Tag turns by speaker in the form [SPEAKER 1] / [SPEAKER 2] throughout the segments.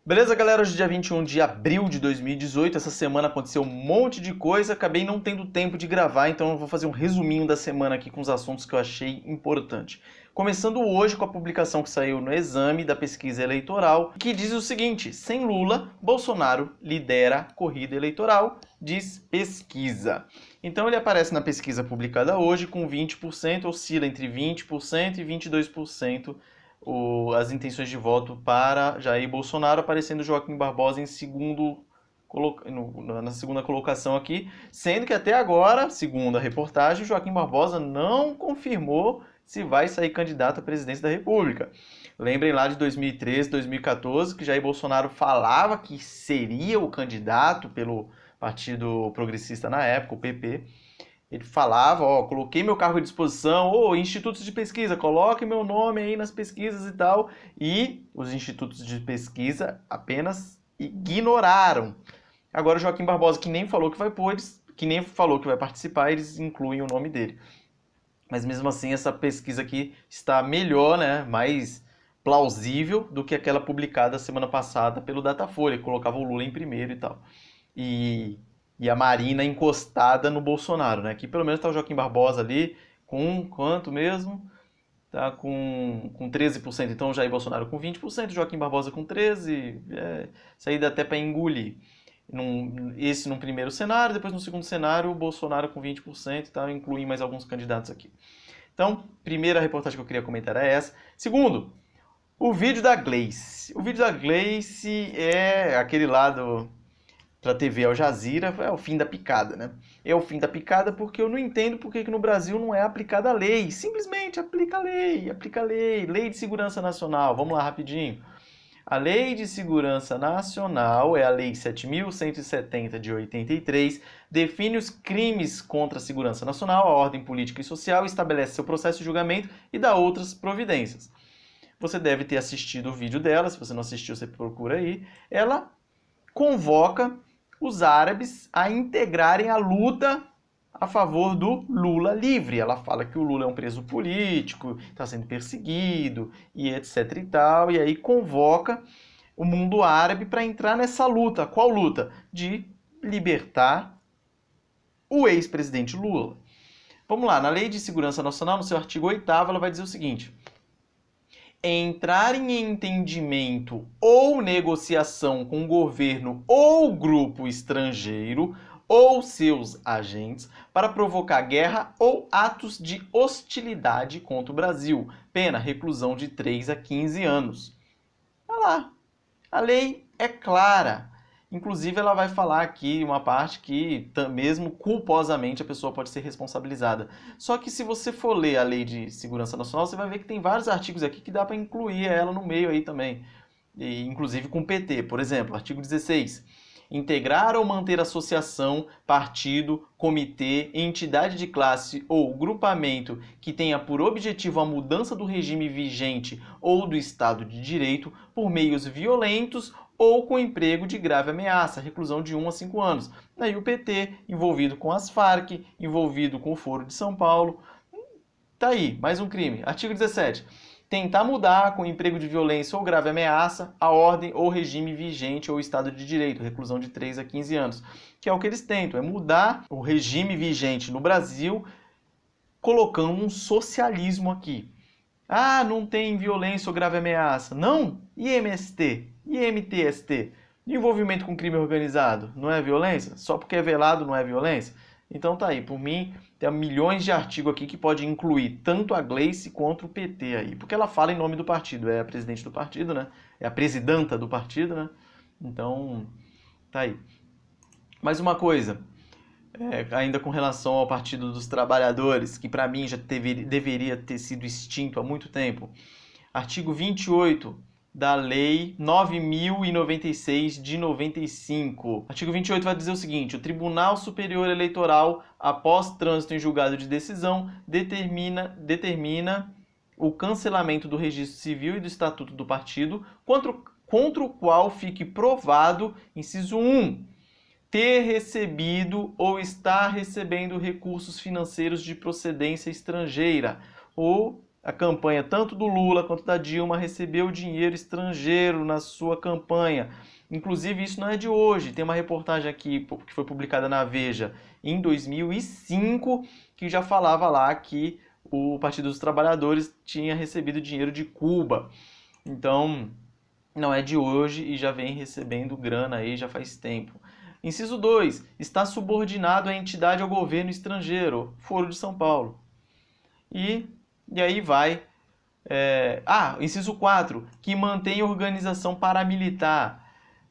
[SPEAKER 1] Beleza, galera? Hoje é dia 21 de abril de 2018. Essa semana aconteceu um monte de coisa, acabei não tendo tempo de gravar, então eu vou fazer um resuminho da semana aqui com os assuntos que eu achei importante. Começando hoje com a publicação que saiu no Exame da pesquisa eleitoral, que diz o seguinte: sem Lula, Bolsonaro lidera a corrida eleitoral, diz pesquisa. Então ele aparece na pesquisa publicada hoje com 20%, oscila entre 20% e 22%. As intenções de voto para Jair Bolsonaro, aparecendo Joaquim Barbosa em na segunda colocação aqui, sendo que até agora, segundo a reportagem, Joaquim Barbosa não confirmou se vai sair candidato à presidência da República. Lembrem lá de 2013, 2014, que Jair Bolsonaro falava que seria o candidato pelo Partido Progressista na época, o PP. Ele falava, coloquei meu cargo à disposição, institutos de pesquisa, coloque meu nome aí nas pesquisas e tal. E os institutos de pesquisa apenas ignoraram. Agora o Joaquim Barbosa, que nem falou que vai pôr, que nem falou que vai participar, eles incluem o nome dele. Mas mesmo assim, essa pesquisa aqui está melhor, né, mais plausível do que aquela publicada semana passada pelo Datafolha, que colocava o Lula em primeiro e tal. E a Marina encostada no Bolsonaro, né? Aqui pelo menos tá o Joaquim Barbosa ali com quanto mesmo? Tá com 13%. Então o Jair Bolsonaro com 20%, Joaquim Barbosa com 13%. Isso aí dá até para engolir. Esse num primeiro cenário, depois no segundo cenário o Bolsonaro com 20%, tá? Incluí mais alguns candidatos aqui. Então, primeira reportagem que eu queria comentar é essa. Segundo, o vídeo da Gleice. O vídeo da Gleice é aquele lado para TV Al Jazeera, é o fim da picada, né? É o fim da picada porque eu não entendo por que no Brasil não é aplicada a lei. Simplesmente aplica a lei, aplica a lei. Lei de Segurança Nacional, vamos lá rapidinho. A Lei de Segurança Nacional é a Lei 7.170 de 83, define os crimes contra a segurança nacional, a ordem política e social, estabelece seu processo de julgamento e dá outras providências. Você deve ter assistido o vídeo dela, se você não assistiu, você procura aí. Ela convoca os árabes a integrarem a luta a favor do Lula livre. Ela fala que o Lula é um preso político, está sendo perseguido e etc e tal, e aí convoca o mundo árabe para entrar nessa luta. Qual luta? De libertar o ex-presidente Lula. Vamos lá, na Lei de Segurança Nacional, no seu artigo 8º, ela vai dizer o seguinte: entrar em entendimento ou negociação com o governo ou grupo estrangeiro ou seus agentes para provocar guerra ou atos de hostilidade contra o Brasil. Pena, reclusão de 3 a 15 anos. Olha lá, a lei é clara. Inclusive, ela vai falar aqui uma parte que, mesmo culposamente, a pessoa pode ser responsabilizada. Só que se você for ler a Lei de Segurança Nacional, você vai ver que tem vários artigos aqui que dá para incluir ela no meio aí também. E, inclusive com o PT. Por exemplo, artigo 16. Integrar ou manter associação, partido, comitê, entidade de classe ou grupamento que tenha por objetivo a mudança do regime vigente ou do Estado de Direito por meios violentos ou com emprego de grave ameaça, reclusão de 1 a 5 anos. Aí o PT, envolvido com as Farc, envolvido com o Foro de São Paulo. Tá aí, mais um crime. Artigo 17. Tentar mudar com emprego de violência ou grave ameaça a ordem ou regime vigente ou Estado de Direito, reclusão de 3 a 15 anos. Que é o que eles tentam, é mudar o regime vigente no Brasil, colocando um socialismo aqui. Ah, não tem violência ou grave ameaça. Não? IMST, IMTST. Envolvimento com crime organizado não é violência? Só porque é velado não é violência? Então tá aí, por mim, tem milhões de artigos aqui que pode incluir tanto a Gleice quanto o PT aí. Porque ela fala em nome do partido, é a presidente do partido, né? É a presidenta do partido, né? Então, tá aí. Mais uma coisa, ainda com relação ao Partido dos Trabalhadores, que para mim já deveria ter sido extinto há muito tempo. Artigo 28 da Lei 9.096 de 95. Artigo 28 vai dizer o seguinte: o Tribunal Superior Eleitoral, após trânsito em julgado de decisão, determina o cancelamento do registro civil e do estatuto do partido, contra o qual fique provado, inciso 1, ter recebido ou estar recebendo recursos financeiros de procedência estrangeira, ou a campanha tanto do Lula quanto da Dilma recebeu dinheiro estrangeiro na sua campanha. Inclusive, isso não é de hoje. Tem uma reportagem aqui que foi publicada na Veja em 2005 que já falava lá que o Partido dos Trabalhadores tinha recebido dinheiro de Cuba. Então, não é de hoje e já vem recebendo grana aí já faz tempo. Inciso 2. Está subordinado à entidade ou governo estrangeiro. Foro de São Paulo. E aí vai. Inciso 4. Que mantém organização paramilitar.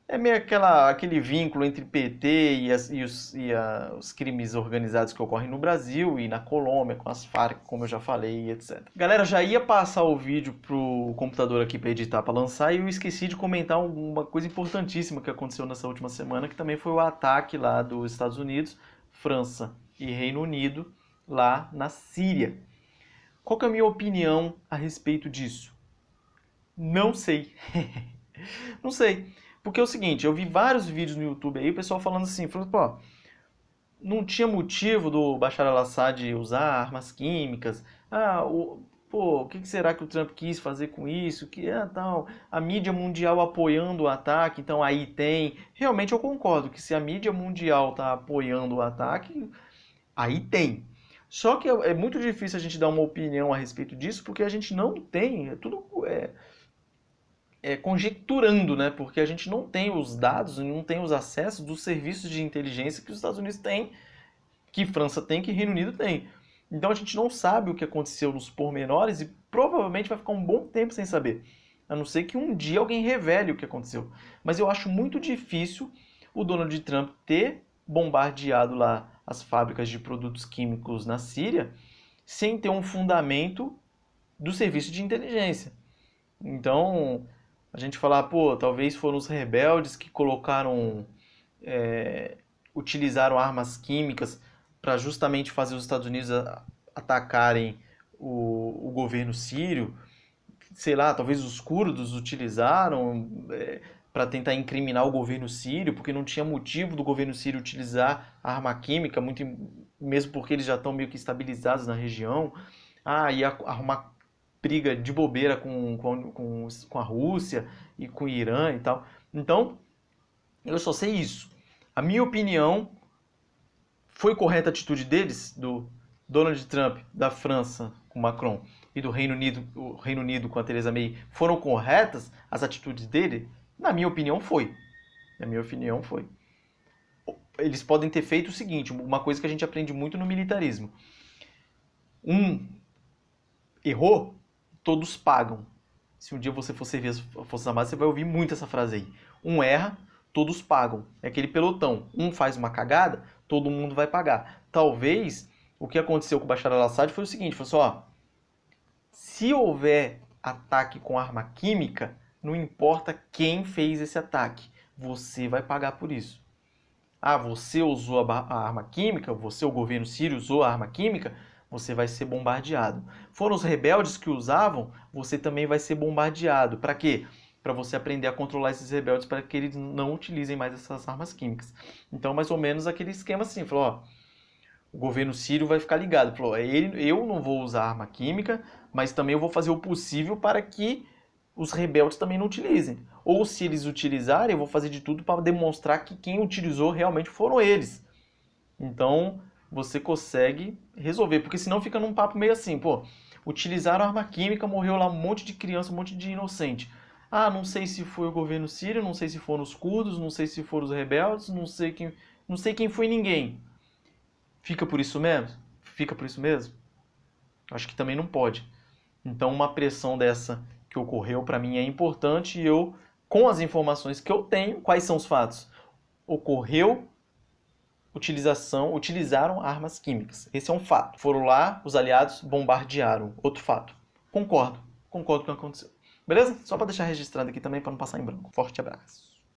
[SPEAKER 1] É meio aquele vínculo entre PT e os crimes organizados que ocorrem no Brasil e na Colômbia, com as Farc, como eu já falei, etc. Galera, já ia passar o vídeo pro computador aqui para editar, para lançar, e eu esqueci de comentar uma coisa importantíssima que aconteceu nessa última semana, que também foi o ataque lá dos Estados Unidos, França e Reino Unido, lá na Síria. Qual que é a minha opinião a respeito disso? Não sei. Não sei. Porque é o seguinte, eu vi vários vídeos no YouTube aí, o pessoal falando assim, pô, não tinha motivo do Bashar al-Assad usar armas químicas, o que será que o Trump quis fazer com isso, tal, a mídia mundial apoiando o ataque, então aí tem. Realmente eu concordo que se a mídia mundial está apoiando o ataque, aí tem. Só que é muito difícil a gente dar uma opinião a respeito disso, porque a gente não tem, tudo conjecturando, né? Porque a gente não tem os dados, não tem os acessos dos serviços de inteligência que os Estados Unidos têm, que França tem, que Reino Unido tem. Então a gente não sabe o que aconteceu nos pormenores e provavelmente vai ficar um bom tempo sem saber. A não ser que um dia alguém revele o que aconteceu. Mas eu acho muito difícil o Donald Trump ter bombardeado lá as fábricas de produtos químicos na Síria sem ter um fundamento do serviço de inteligência. Então, a gente falar, talvez foram os rebeldes que utilizaram armas químicas para justamente fazer os Estados Unidos atacarem o governo sírio. Sei lá, talvez os curdos utilizaram para tentar incriminar o governo sírio, porque não tinha motivo do governo sírio utilizar arma química, mesmo porque eles já estão meio que estabilizados na região. E arrumar briga de bobeira com a Rússia e com o Irã e tal. Então, eu só sei isso. A minha opinião, foi correta a atitude deles, do Donald Trump, da França com Macron e do Reino Unido com a Theresa May, foram corretas as atitudes dele? Na minha opinião, foi. Na minha opinião, foi. Eles podem ter feito o seguinte, uma coisa que a gente aprende muito no militarismo. Errou, todos pagam. Se um dia você for servir as Forças Armadas, você vai ouvir muito essa frase aí. Erra, todos pagam. É aquele pelotão. Faz uma cagada, todo mundo vai pagar. Talvez o que aconteceu com o Bashar al-Assad foi o seguinte, foi só, se houver ataque com arma química, não importa quem fez esse ataque, você vai pagar por isso. Você usou a arma química, o governo sírio usou a arma química, você vai ser bombardeado. Foram os rebeldes que usavam, você também vai ser bombardeado. Para quê? Para você aprender a controlar esses rebeldes para que eles não utilizem mais essas armas químicas. Então, mais ou menos aquele esquema assim, falou, o governo sírio vai ficar ligado, falou, eu não vou usar arma química, mas também eu vou fazer o possível para que os rebeldes também não utilizem. Ou se eles utilizarem, eu vou fazer de tudo para demonstrar que quem utilizou realmente foram eles. Então, você consegue resolver, porque senão fica num papo meio assim, utilizaram arma química, morreu lá um monte de criança, um monte de inocente. Não sei se foi o governo sírio, não sei se foram os curdos, não sei se foram os rebeldes, não sei quem foi ninguém. Fica por isso mesmo? Fica por isso mesmo? Acho que também não pode. Então uma pressão dessa que ocorreu para mim é importante e eu, com as informações que eu tenho, quais são os fatos? Ocorreu utilizaram armas químicas. Esse é um fato. Foram lá, os aliados bombardearam. Outro fato. Concordo com o que aconteceu. Beleza? Só para deixar registrado aqui também, para não passar em branco. Forte abraço.